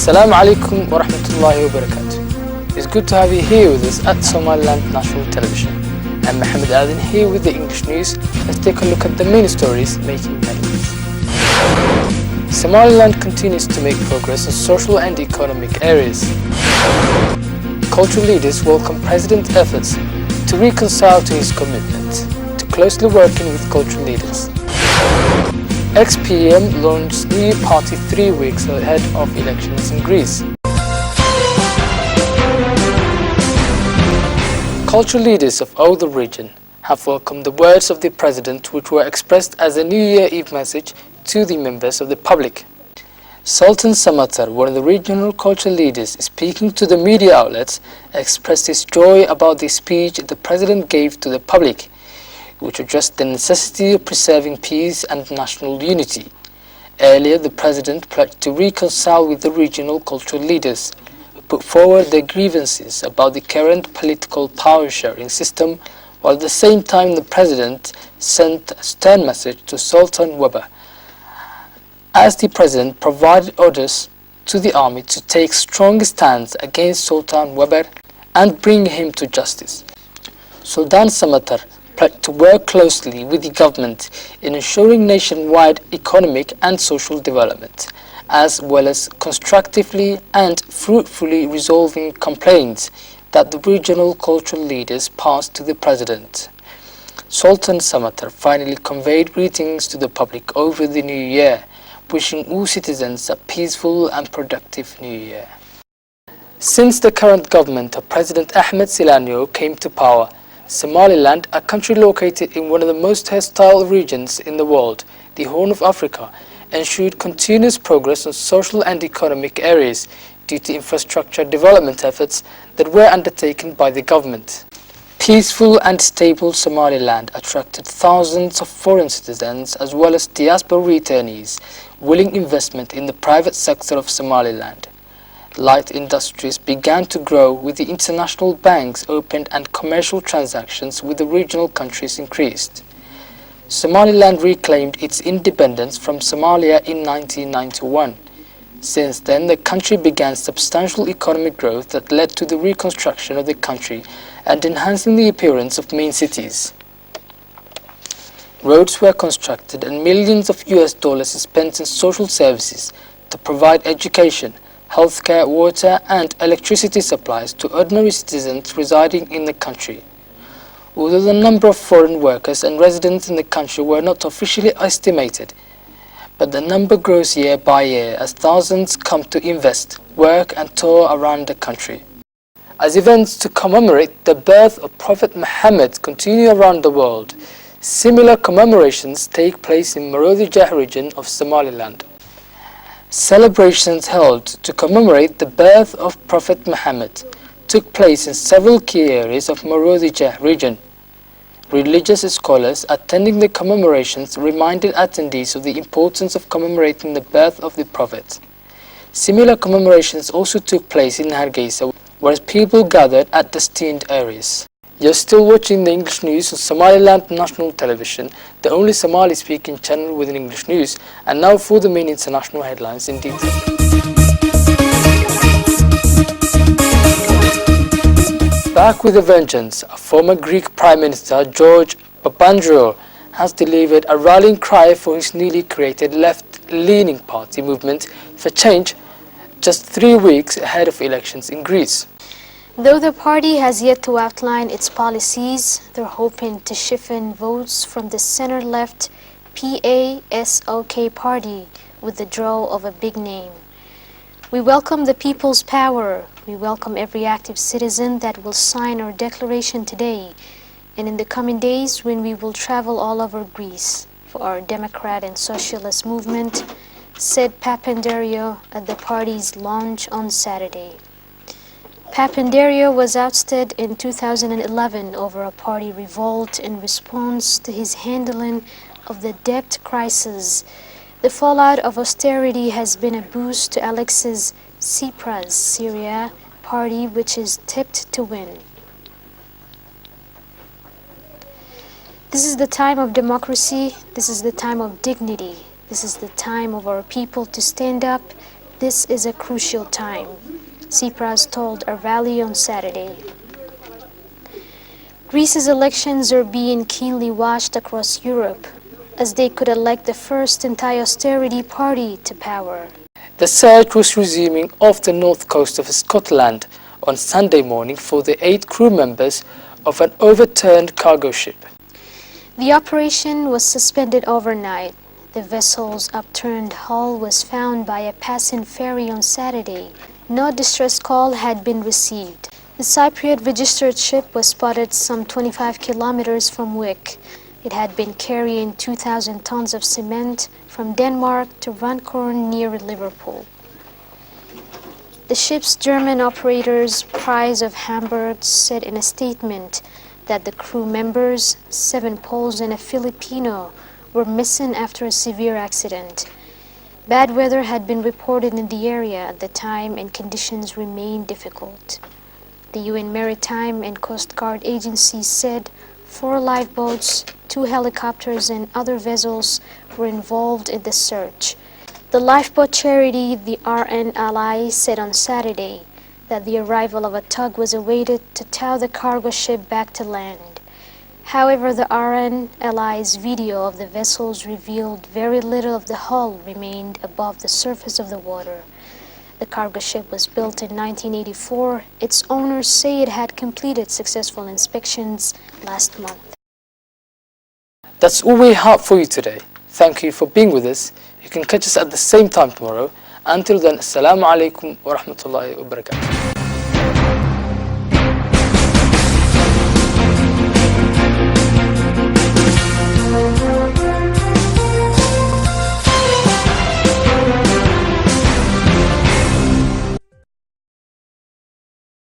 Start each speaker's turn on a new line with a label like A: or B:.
A: Assalamu alaikum wa rahmatullahi wa barakatuh. It's good to have you here with us at Somaliland National Television. I'm Mohammed Aden here with the English news. Let's take a look at the main stories making headlines. Somaliland continues to make progress in social and economic areas. Cultural leaders welcome President's efforts to reconcile to his commitment to closely working with cultural leaders. Ex-PM launched new party 3 weeks ahead of elections in Greece. Cultural leaders of all the region have welcomed the words of the President, which were expressed as a New Year Eve message to the members of the public. Sultan Samatar, one of the regional cultural leaders, speaking to the media outlets, expressed his joy about the speech the President gave to the public, which addressed the necessity of preserving peace and national unity. Earlier, the President pledged to reconcile with the regional cultural leaders, who put forward their grievances about the current political power-sharing system, while at the same time the President sent a stern message to Sultan Weber, as the President provided orders to the army to take strong stands against Sultan Weber and bring him to justice. Sultan Samatar pledged to work closely with the government in ensuring nationwide economic and social development, as well as constructively and fruitfully resolving complaints that the regional cultural leaders passed to the President. Sultan Samatar finally conveyed greetings to the public over the New Year, wishing all citizens a peaceful and productive New Year. Since the current government of President Ahmed Silanyo came to power, Somaliland, a country located in one of the most hostile regions in the world, the Horn of Africa, ensured continuous progress on social and economic areas due to infrastructure development efforts that were undertaken by the government. Peaceful and stable Somaliland attracted thousands of foreign citizens as well as diaspora returnees, willing investment in the private sector of Somaliland. Light industries began to grow with the international banks opened and commercial transactions with the regional countries increased. Somaliland reclaimed its independence from Somalia in 1991. Since then, the country began substantial economic growth that led to the reconstruction of the country and enhancing the appearance of main cities. Roads were constructed and millions of US dollars spent in social services to provide education, healthcare, water and electricity supplies to ordinary citizens residing in the country. Although the number of foreign workers and residents in the country were not officially estimated, but the number grows year by year as thousands come to invest, work and tour around the country. As events to commemorate the birth of Prophet Muhammad continue around the world, similar commemorations take place in Marodijah region of Somaliland. Celebrations held to commemorate the birth of Prophet Muhammad took place in several key areas of Marodijah region. Religious scholars attending the commemorations reminded attendees of the importance of commemorating the birth of the Prophet. Similar commemorations also took place in Hargeisa, where people gathered at destined areas. You're still watching the English news on Somaliland National Television, the only Somali-speaking channel with English news, and now for the main international headlines in detail. Back with a vengeance, a former Greek Prime Minister, George Papandreou, has delivered a rallying cry for his newly created left-leaning party movement for change just 3 weeks ahead of elections in Greece.
B: Though the party has yet to outline its policies, they're hoping to siphon votes from the center-left PASOK party with the draw of a big name. We welcome the people's power. We welcome every active citizen that will sign our declaration today and in the coming days when we will travel all over Greece for our democrat and socialist movement, said Papandreou at the party's launch on Saturday. Papandreou was ousted in 2011 over a party revolt in response to his handling of the debt crisis. The fallout of austerity has been a boost to Alexis Tsipras' Syria party, which is tipped to win. This is the time of democracy. This is the time of dignity. This is the time of our people to stand up This is a crucial time, Tsipras told a rally on Saturday. Greece's elections are being keenly watched across Europe as they could elect the first anti-austerity party to power.
A: The search was resuming off the north coast of Scotland on Sunday morning for the 8 crew members of an overturned cargo ship.
B: The operation was suspended overnight. The vessel's upturned hull was found by a passing ferry on Saturday. No distress call had been received. The Cypriot registered ship was spotted some 25 kilometers from Wick. It had been carrying 2,000 tons of cement from Denmark to Runcorn near Liverpool. The ship's German operators, Price of Hamburg, said in a statement that the crew members, 7 Poles and a Filipino, were missing after a severe accident. Bad weather had been reported in the area at the time and conditions remained difficult. The UN Maritime and Coast Guard agencies said 4 lifeboats, 2 helicopters and other vessels were involved in the search. The lifeboat charity, the RN Ally, said on Saturday that the arrival of a tug was awaited to tow the cargo ship back to land. However, the RN Ally's video of the vessels revealed very little of the hull remained above the surface of the water. The cargo ship was built in 1984. Its owners say it had completed successful inspections last month.
A: That's all we have for you today. Thank you for being with us. You can catch us at the same time tomorrow. Until then, Assalamu alaikum wa rahmatullahi wa barakatuh.